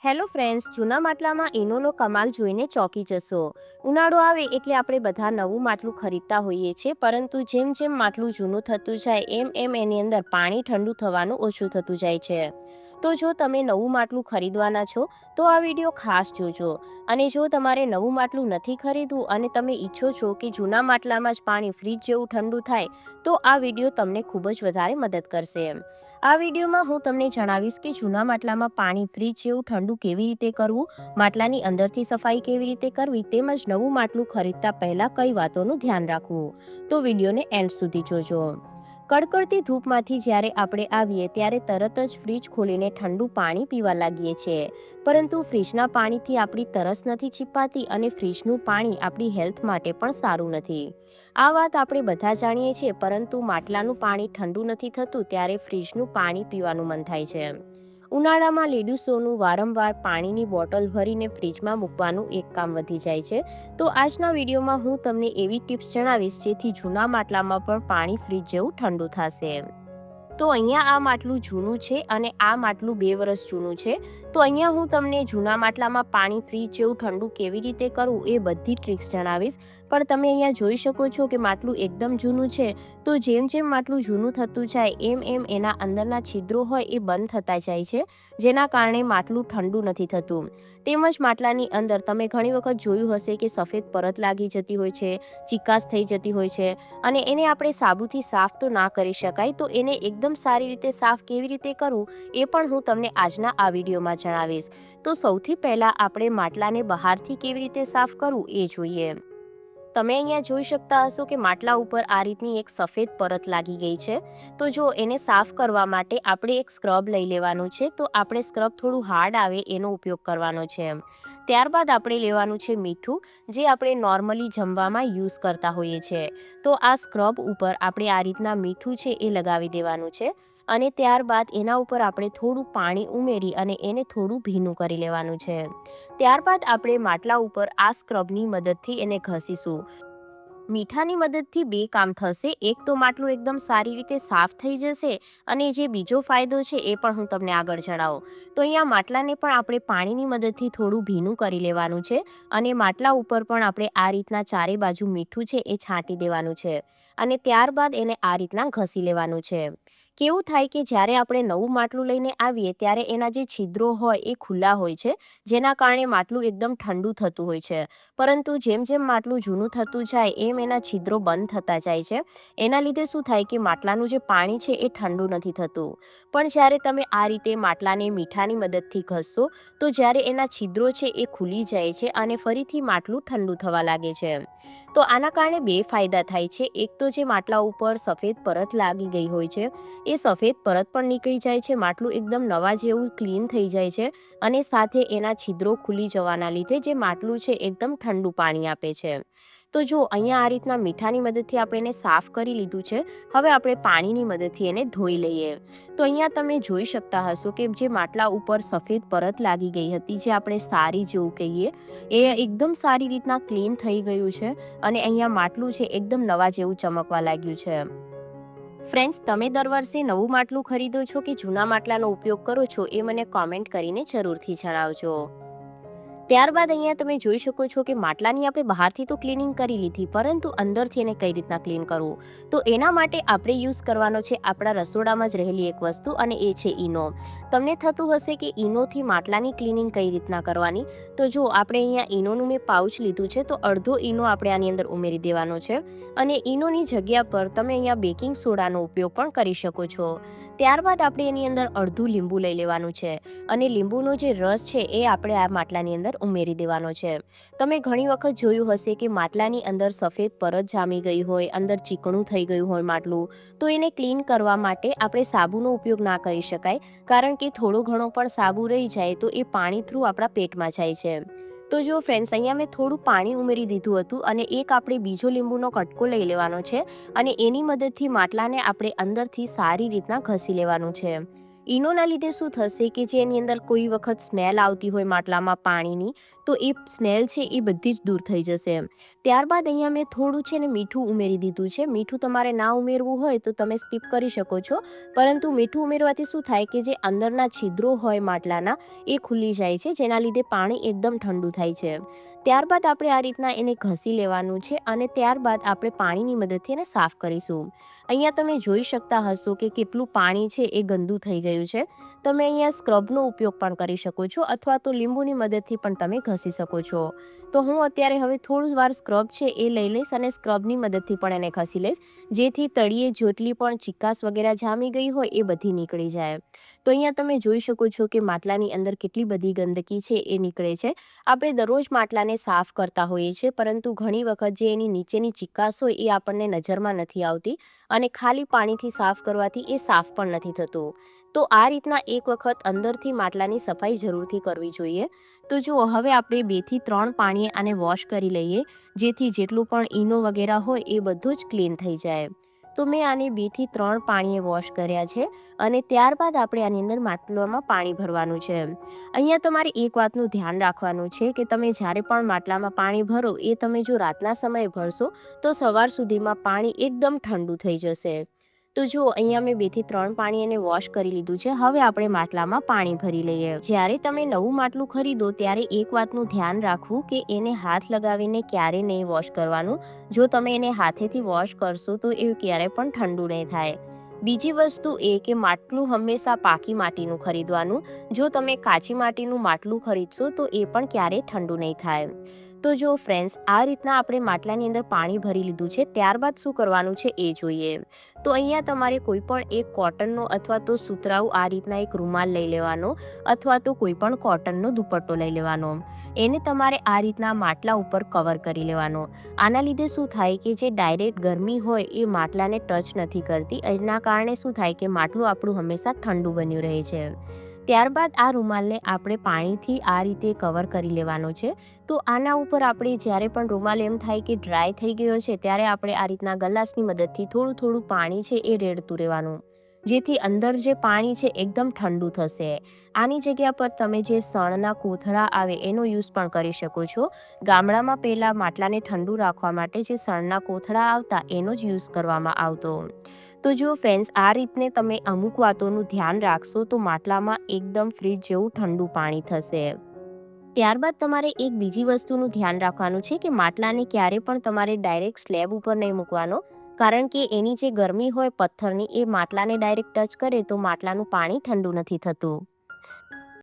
Hello friends, જૂના માટલામાં ઈનોનો કમાલ જોઈને ચોંકી જશો. ઉનાળો આવે એટલે આપણે બધા નવું માટલું ખરીદતા હોઈએ છીએ, પરંતુ જેમ જેમ માટલું જૂનું થતું જાય એમ એની અંદર પાણી ઠંડુ થવાનું ઓછું થતું જાય છે. તો જો તમે નવું માટલું ખરીદવાના છો તો આ વિડીયો ખાસ જોજો. અને જો તમારે નવું માટલું નથી ખરીદવું અને તમે ઈચ્છો છો કે જૂના માટલામાં જ પાણી ફ્રીજ જેવું ઠંડુ થાય, તો આ વિડીયો તમને ખૂબ જ વધારે મદદ કરશે. આ વિડીયોમાં હું તમને જણાવીશ કે જૂના માટલામાં પાણી ફ્રીજ જેવું ઠંડુ કેવી રીતે કરવું, માટલાની અંદરથી સફાઈ કેવી રીતે કરવી, તેમજ નવું માટલું ખરીદતા પહેલા કઈ વાતોનું ધ્યાન રાખવું. તો વિડીયોને એન્ડ સુધી જોજો. કડકડતી ધૂપમાંથી જ્યારે આપણે આવીએ ત્યારે તરત જ ફ્રીજ ખોલીને ઠંડુ પાણી પીવા લાગીએ છીએ, પરંતુ ફ્રીજના પાણીથી આપણી તરસ નથી છીપાતી અને ફ્રીજનું પાણી આપણી હેલ્થ માટે પણ સારું નથી. આ વાત આપણે બધા જાણીએ છીએ, પરંતુ માટલાનું પાણી ઠંડુ નથી થતું ત્યારે ફ્રીજનું પાણી પીવાનું મન થાય છે. ઉનાળામાં લેડીઝોનું વારંવાર પાણીની બોટલ ભરીને ફ્રીજમાં મૂકવાનું એક કામ વધી જાય છે. તો આજના વિડીયોમાં હું તમને એવી ટિપ્સ જણાવીશ જેથી જૂના માટલામાં પણ પાણી ફ્રીજ જેવું ઠંડુ થશે. તો અહીંયા આ માટલું જૂનું છે અને આ માટલું 2 વર્ષ જૂનું છે. તો અહીંયા હું તમને જૂના માટલામાં પાણી ફ્રીજ જેવું ઠંડુ કેવી રીતે કરવું એ બધી ટ્રિક્સ જણાવીશ. પણ તમે અહીંયા જોઈ શકો છો કે માટલું એકદમ જૂનું છે. તો જેમ જેમ માટલું જૂનું થતું જાય એમ એના અંદરના છિદ્રો હોય એ બંધ થતા જાય છે, જેના કારણે માટલું ઠંડુ નથી થતું. તેમજ માટલાની અંદર તમે ઘણી વખત જોયું હશે કે સફેદ પરત લાગી જતી હોય છે, ચિકાસ થઈ જતી હોય છે, અને એને આપણે સાબુથી સાફ તો ના કરી શકાય. તો એને એકદમ સારી રીતે સાફ કેવી રીતે કરવું એ પણ હું તમને આજના આ વિડીયોમાં જણાવીશ. તો સૌથી પહેલાં આપણે માટલાને બહારથી કેવી રીતે સાફ કરવું એ જોઈએ. તમે અહીંયા જોઈ શકતા હશો કે માટલા ઉપર આ રીતની એક સફેદ પરત લાગી ગઈ છે. તો જો એને સાફ કરવા માટે આપણે એક સ્ક્રબ લઈ લેવાનું છે. તો આપણે સ્ક્રબ થોડું હાર્ડ આવે એનો ઉપયોગ કરવાનો છે. ત્યારબાદ આપણે લેવાનું છે મીઠું, જે આપણે નોર્મલી જમવામાં યુઝ કરતા હોઈએ છીએ. તો આ સ્ક્રબ ઉપર આપણે આ રીતના મીઠું છે એ લગાવી દેવાનું છે, અને ત્યારબાદ એના ઉપર આપણે થોડું પાણી ઉમેરી અને એને થોડું ભીનું કરી લેવાનું છે. ત્યારબાદ આપણે માટલા ઉપર આ સ્ક્રબની મદદથી એને ઘસીશું. મીઠાની મદદથી 2 કામ થશે. એક તો માટલું એકદમ સારી રીતે સાફ થઈ જશે, અને જે બીજો ફાયદો છે એ પણ હું તમને આગળ જણાવું. તો અહીંયા માટલાને પણ આપણે પાણીની મદદથી થોડું ભીનું કરી લેવાનું છે, અને માટલા ઉપર પણ આપણે આ રીતના ચારે બાજુ મીઠું છે એ છાંટી દેવાનું છે, અને ત્યારબાદ એને આ રીતના ઘસી લેવાનું છે. કેવું થાય કે જ્યારે આપણે નવું માટલું લઈને આવીએ ત્યારે એના જે છિદ્રો હોય એ ખુલ્લા હોય છે, જેના કારણે માટલું એકદમ ઠંડુ થતું હોય છે. પરંતુ જેમ જેમ માટલું જૂનું થતું જાય એમ એના છિદ્રો બંધ થતા જાય છે. એના લીધે શું થાય કે માટલાનું જે પાણી છે એ ઠંડુ નથી થતું. પણ જ્યારે તમે આ રીતે માટલાને મીઠાની મદદથી ઘસશો તો જ્યારે એના છિદ્રો છે એ ખુલી જાય છે અને ફરીથી માટલું ઠંડુ થવા લાગે છે. તો આના કારણે 2 ફાયદા થાય છે. એક તો જે માટલા ઉપર સફેદ પરત લાગી ગઈ હોય છે એ સફેદ પરત પણ નીકળી જાય છે, માટલું એકદમ નવા જેવું ક્લીન થઈ જાય છે, અને સાથે એના છિદ્રો ખુલી જવાના લીધે જે માટલું છે એકદમ ઠંડુ પાણી આપે છે. તો જો અહીંયા આ રીતના મીઠાની મદદથી આપણે એને સાફ કરી લીધું છે. હવે આપણે પાણીની મદદથી એને ધોઈ લઈએ. તો અહીંયા તમે જોઈ શકતા હશો કે જે માટલા ઉપર સફેદ પરત લાગી ગઈ હતી, જે આપણે સારી જેવું કહીએ, એ એકદમ સારી રીતના ક્લીન થઈ ગયું છે, અને અહીંયા માટલું છે એકદમ નવા જેવું ચમકવા લાગ્યું છે. ફ્રેન્ડ્સ, તમે દર વર્ષે નવું માટલું ખરીદો છો કે જૂના માટલાનો ઉપયોગ કરો છો એ મને કોમેન્ટ કરીને જરૂરથી જણાવજો. ત્યારબાદ અહીંયા તમે જોઈ શકો છો કે માટલાની આપણે બહારથી તો ક્લિનિંગ કરી લીધી, પરંતુ અંદરથી એને કઈ રીતના ક્લીન કરવું. તો એના માટે આપણે યુઝ કરવાનો છે આપણા રસોડામાં જ રહેલી એક વસ્તુ, અને એ છે ઈનો. તમને થતું હશે કે ઈનોથી માટલાની ક્લિનિંગ કઈ રીતના કરવાની. તો જો આપણે અહીંયા ઈનોનું મેં પાઉચ લીધું છે, તો અડધો ઈનો આપણે આની અંદર ઉમેરી દેવાનો છે, અને ઈનોની જગ્યા પર તમે અહીંયા બેકિંગ સોડાનો ઉપયોગ પણ કરી શકો છો. ત્યારબાદ આપણે એની અંદર અડધું લીંબુ લઈ લેવાનું છે, અને લીંબુનો જે રસ છે એ આપણે આ માટલાની અંદર ઉમેરી દેવાનો છે. તમે ઘણી વખત જોયું હશે કે માટલાની અંદર સફેદ પરત જામી ગઈ હોય, અંદર ચીકણું થઈ ગયું હોય માટલું. તો એને ક્લીન કરવા માટે આપણે સાબુનો ઉપયોગ ના કરી શકાય, કારણ કે થોડો ઘણો પણ સાબુ રહી જાય તો એ પાણી થ્રુ આપણા પેટમાં જાય છે. તો જો ફ્રેન્ડ્સ, અહીંયા મેં થોડું પાણી ઉમેરી દીધું હતું, અને એક આપણે બીજો લીંબુનો કટકો લઈ લેવાનો છે, અને એની મદદથી માટલાને આપણે અંદરથી સારી રીતના ઘસી લેવાનું છે. ઇનોના લીધે શું થશે કે જે એની અંદર કોઈ વખત સ્મેલ આવતી હોય માટલામાં પાણીની, તો એ સ્મેલ છે એ બધી જ દૂર થઈ જશે. ત્યારબાદ અહીંયા મેં થોડું છે ને મીઠું ઉમેરી દીધું છે. મીઠું તમારે ના ઉમેરવું હોય તો તમે સ્કીપ કરી શકો છો, પરંતુ મીઠું ઉમેરવાથી શું થાય કે જે અંદરના છિદ્રો હોય માટલાના એ ખુલી જાય છે, જેના લીધે પાણી એકદમ ઠંડુ થાય છે. ત્યારબાદ આપણે આ રીતના એને ઘસી લેવાનું છે અને ત્યારબાદ આપણે પાણીની મદદથી એને સાફ કરીશું. અહીંયા તમે જોઈ શકતા હશો કે કેટલું પાણી છે એ ગંદુ થઈ ગયું છે. તમે અહીંયા સ્ક્રબનો ઉપયોગ પણ કરી શકો છો અથવા તો લીંબુની મદદથી પણ તમે ઘસી શકો છો. તો હું અત્યારે હવે થોડું વાર સ્ક્રબ છે એ લઈ લઈશ અને સ્ક્રબની મદદથી પણ એને ઘસી લઈશ, જેથી તળિયે જેટલી પણ ચીકાશ વગેરે જામી ગઈ હોય એ બધી નીકળી જાય. તો અહીંયા તમે જોઈ શકો છો કે માટલાની અંદર કેટલી બધી ગંદકી છે એ નીકળે છે. આપણે દરરોજ માટલાને સાફ કરતા હોઈએ છીએ, પરંતુ ઘણી વખત જે એની નીચેની ચીકાશ હોય એ આપણને નજરમાં નથી આવતી અને ખાલી પાણીથી સાફ કરવાથી એ સાફ પણ નથી થતું. તો આ રીતના એક વખત અંદરથી માટલાની સફાઈ જરૂરથી કરવી જોઈએ. તો જુઓ, હવે આપણે 2 થી 3 પાણીએ આને વોશ કરી લઈએ, જેથી જેટલું પણ ઈનો વગેરે હોય એ બધું જ ક્લીન થઈ જાય. તો મેં આને 2 થી 3 પાણીએ વોશ કર્યા છે અને ત્યારબાદ આપણે આની અંદર માટલામાં પાણી ભરવાનું છે. અહીંયા તમારે એક વાતનું ધ્યાન રાખવાનું છે કે તમે જ્યારે પણ માટલામાં પાણી ભરો એ તમે જો રાતના સમયે ભરશો તો સવાર સુધીમાં પાણી એકદમ ઠંડુ થઈ જશે. તો જુઓ, અહીંયા મેં 2 થી 3 પાણી એને વોશ કરી લીધું છે. હવે આપણે માટલામાં પાણી ભરી લઈએ. જ્યારે તમે નવું માટલું ખરીદો ત્યારે એક વાતનું ધ્યાન રાખવું કે એને હાથ લગાવીને ક્યારે નહીં વોશ કરવાનું. જો તમે એને હાથેથી વોશ કરશો તો એ ક્યારે પણ ઠંડુ નહીં થાય. બીજી વસ્તુ એ કે માટલું હંમેશા પાકી માટીનું ખરીદવાનું. જો તમે કાચી માટીનું માટલું ખરીદશો તો એ પણ ક્યારેય ઠંડુ નહીં થાય. તો જો ફ્રેન્ડ્સ, આ રીતના આપણે માટલાની અંદર પાણી ભરી લીધું છે. ત્યારબાદ શું કરવાનું છે એ જોઈએ. તો અહીંયા તમારે કોઈ પણ એક કોટનનો અથવા તો સુતરાઉ આ રીતના એક રૂમાલ લઈ લેવાનો અથવા તો કોઈ પણ કોટનનો દુપટ્ટો લઈ લેવાનો. એને તમારે આ રીતના માટલા ઉપર કવર કરી લેવાનો. આના લીધે શું થાય કે જે ડાયરેક્ટ ગરમી હોય એ માટલાને ટચ નથી કરતી. એના કારણે શું થાય કે માટલું આપણું હંમેશા ઠંડુ બન્યું રહે છે. ત્યારબાદ આ રૂમાલને આપણે પાણીથી આ રીતે કવર કરી લેવાનો છે. તો આના ઉપર આપણે જ્યારે પણ રૂમાલ એમ થાય કે ડ્રાય થઈ ગયો છે ત્યારે આપણે આ રીતના ગલાસની મદદથી થોડું થોડું પાણી છે એ રેડતું રહેવાનું, જેથી અંદર જે પાણી છે એકદમ ઠંડુ થશે. આની જગ્યા પર તમે જે શણના કોથળા આવે એનો યુઝ પણ કરી શકો છો. ગામડામાં પહેલાં માટલાને ઠંડુ રાખવા માટે જે શણના કોથળા આવતા એનો જ યુઝ કરવામાં આવતો. તો જો ફ્રેન્ડ્સ, આ રીતને તમે અમુક વાતોનું ધ્યાન રાખશો તો માટલામાં એકદમ ફ્રીજ જેવું ઠંડુ પાણી થશે. ત્યારબાદ તમારે એક બીજી વસ્તુનું ધ્યાન રાખવાનું છે કે માટલાને ક્યારે પણ તમારે ડાયરેક્ટ સ્લેબ ઉપર નહીં મૂકવાનો, કારણ કે એની જે ગરમી હોય પથ્થરની એ માટલાને ડાયરેક્ટ ટચ કરે તો માટલાનું પાણી ઠંડુ નથી થતું.